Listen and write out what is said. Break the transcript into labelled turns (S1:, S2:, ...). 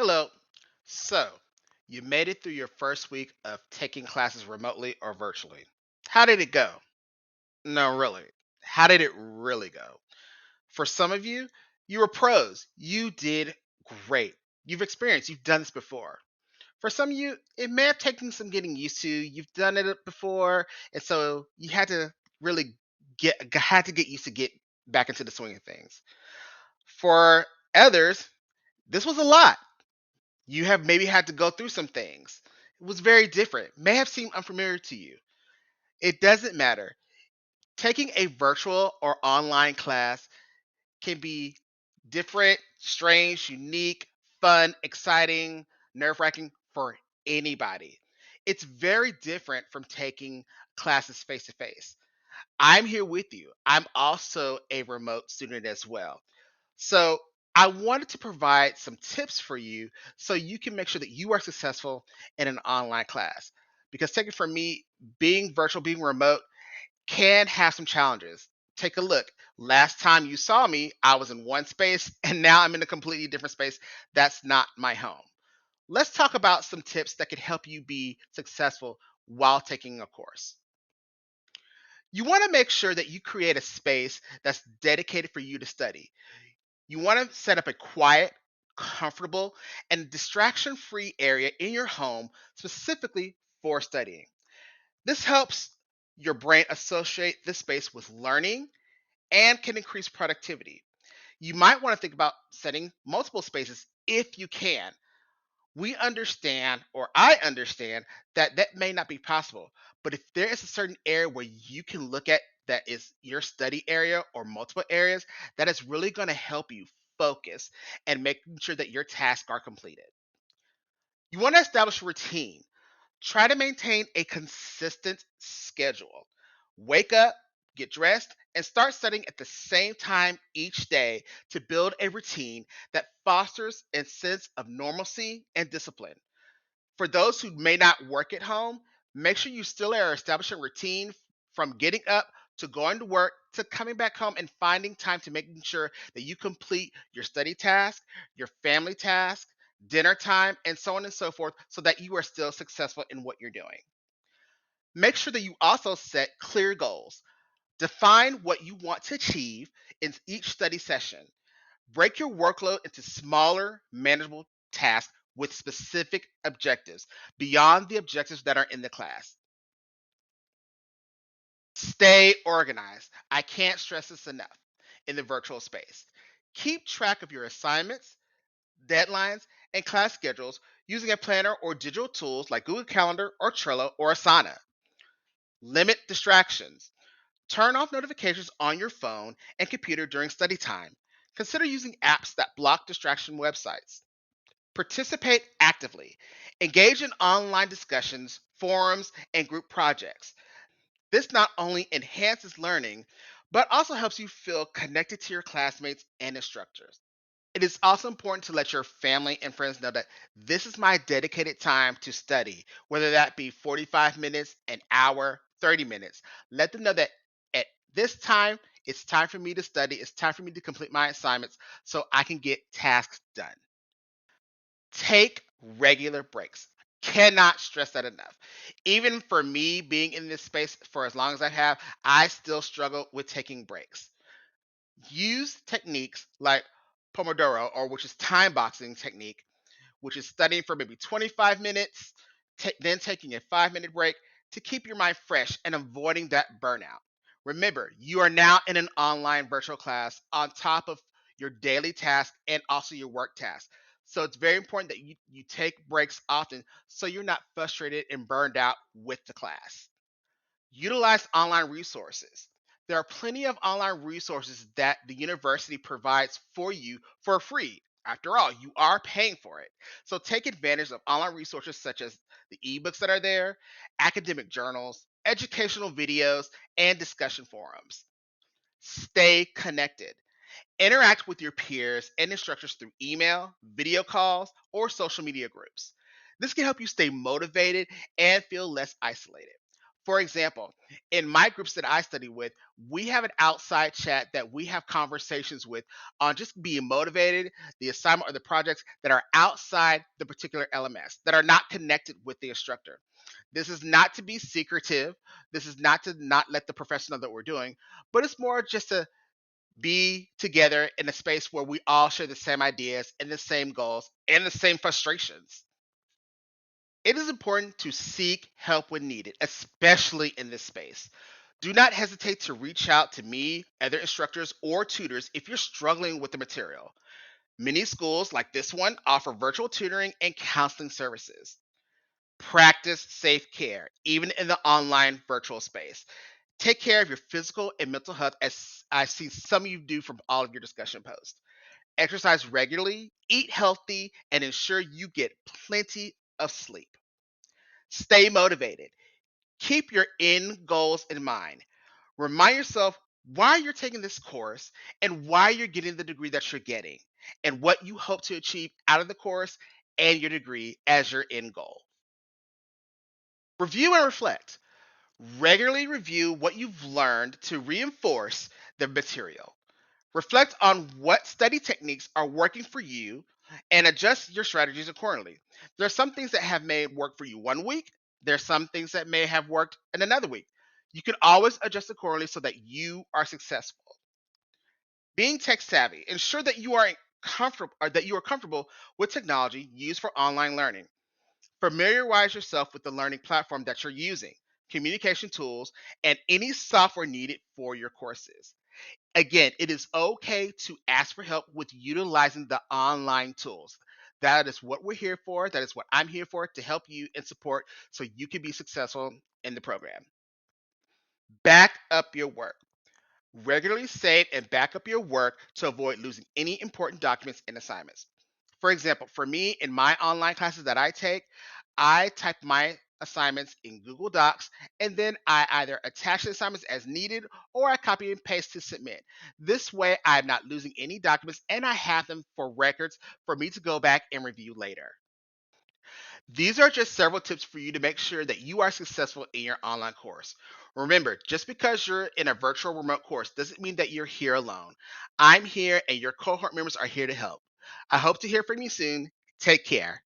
S1: Hello. So, you made it through your first week of taking classes remotely or virtually. How did it go? No, really. How did it really go? For some of you, you were pros. You did great. You've done this before. For some of you, it may have taken some getting used to. You've done it before, and so you had to really get used to get back into the swing of things. For others, this was a lot. You have maybe had to go through some things. It was very different, may have seemed unfamiliar to you. It doesn't matter. Taking a virtual or online class can be different, strange, unique, fun, exciting, nerve wracking for anybody. It's very different from taking classes face to face. I'm here with you. I'm also a remote student as well. So I wanted to provide some tips for you so you can make sure that you are successful in an online class. Because take it from me, being virtual, being remote can have some challenges. Take a look. Last time you saw me, I was in one space, and now I'm in a completely different space. That's not my home. Let's talk about some tips that could help you be successful while taking a course. You want to make sure that you create a space that's dedicated for you to study. You want to set up a quiet, comfortable, and distraction free area in your home specifically for studying. This helps your brain associate this space with learning and can increase productivity. You might want to think about setting multiple spaces if you can. We understand, or I understand, that that may not be possible. But if there is a certain area where you can look at that is your study area or multiple areas, that is really going to help you focus and making sure that your tasks are completed. You want to establish a routine. Try to maintain a consistent schedule. Wake up, get dressed, and start studying at the same time each day to build a routine that fosters a sense of normalcy and discipline. For those who may not work at home, make sure you still are establishing a routine from getting up to going to work to coming back home and finding time to making sure that you complete your study task, your family task, dinner time, and so on and so forth so that you are still successful in what you're doing. Make sure that you also set clear goals. Define what you want to achieve in each study session. Break your workload into smaller, manageable tasks with specific objectives beyond the objectives that are in the class. Stay organized. I can't stress this enough in the virtual space. Keep track of your assignments, deadlines, and class schedules using a planner or digital tools like Google Calendar or Trello or Asana. Limit distractions. Turn off notifications on your phone and computer during study time. Consider using apps that block distraction websites. Participate actively. Engage in online discussions, forums, and group projects. This not only enhances learning, but also helps you feel connected to your classmates and instructors. It is also important to let your family and friends know that this is my dedicated time to study, whether that be 45 minutes, an hour, 30 minutes. Let them know that at this time, it's time for me to study, it's time for me to complete my assignments so I can get tasks done. Take regular breaks. Cannot stress that enough. Even for me being in this space for as long as I have, I still struggle with taking breaks. Use techniques like Pomodoro, or which is time boxing technique, which is studying for maybe 25 minutes, then taking a 5 minute break to keep your mind fresh and avoiding that burnout. Remember, you are now in an online virtual class on top of your daily tasks and also your work tasks. So it's very important that you take breaks often so you're not frustrated and burned out with the class. Utilize online resources. There are plenty of online resources that the university provides for you for free. After all, you are paying for it. So take advantage of online resources such as the ebooks that are there, academic journals, educational videos, and discussion forums. Stay connected. Interact with your peers and instructors through email, video calls, or social media groups. This can help you stay motivated and feel less isolated. For example, in my groups that I study with, we have an outside chat that we have conversations with on just being motivated, the assignment or the projects that are outside the particular LMS that are not connected with the instructor. This is not to be secretive. This is not to not let the professor know that we're doing, but it's more just to be together in a space where we all share the same ideas and the same goals and the same frustrations. It is important to seek help when needed, especially in this space. Do not hesitate to reach out to me, other instructors, or tutors if you're struggling with the material. Many schools, like this one, offer virtual tutoring and counseling services. Practice safe care, even in the online virtual space. Take care of your physical and mental health, as I see some of you do from all of your discussion posts. Exercise regularly, eat healthy, and ensure you get plenty of sleep. Stay motivated. Keep your end goals in mind. Remind yourself why you're taking this course and why you're getting the degree that you're getting and what you hope to achieve out of the course and your degree as your end goal. Review and reflect. Regularly review what you've learned to reinforce the material. Reflect on what study techniques are working for you and adjust your strategies accordingly. There are some things that have made work for you one week. There's some things that may have worked in another week. You can always adjust accordingly so that you are successful. Being tech savvy, ensure that you are comfortable or that you are comfortable with technology used for online learning. Familiarize yourself with the learning platform that you're using, communication tools, and any software needed for your courses. Again, it is okay to ask for help with utilizing the online tools. That is what we're here for. That is what I'm here for, to help you and support so you can be successful in the program. Back up your work. Regularly save and back up your work to avoid losing any important documents and assignments. For example, for me in my online classes that I take, I type my assignments in Google Docs and then I either attach the assignments as needed or I copy and paste to submit. This way, I'm not losing any documents and I have them for records for me to go back and review later. These are just several tips for you to make sure that you are successful in your online course. Remember, just because you're in a virtual remote course doesn't mean that you're here alone. I'm here and your cohort members are here to help. I hope to hear from you soon. Take care.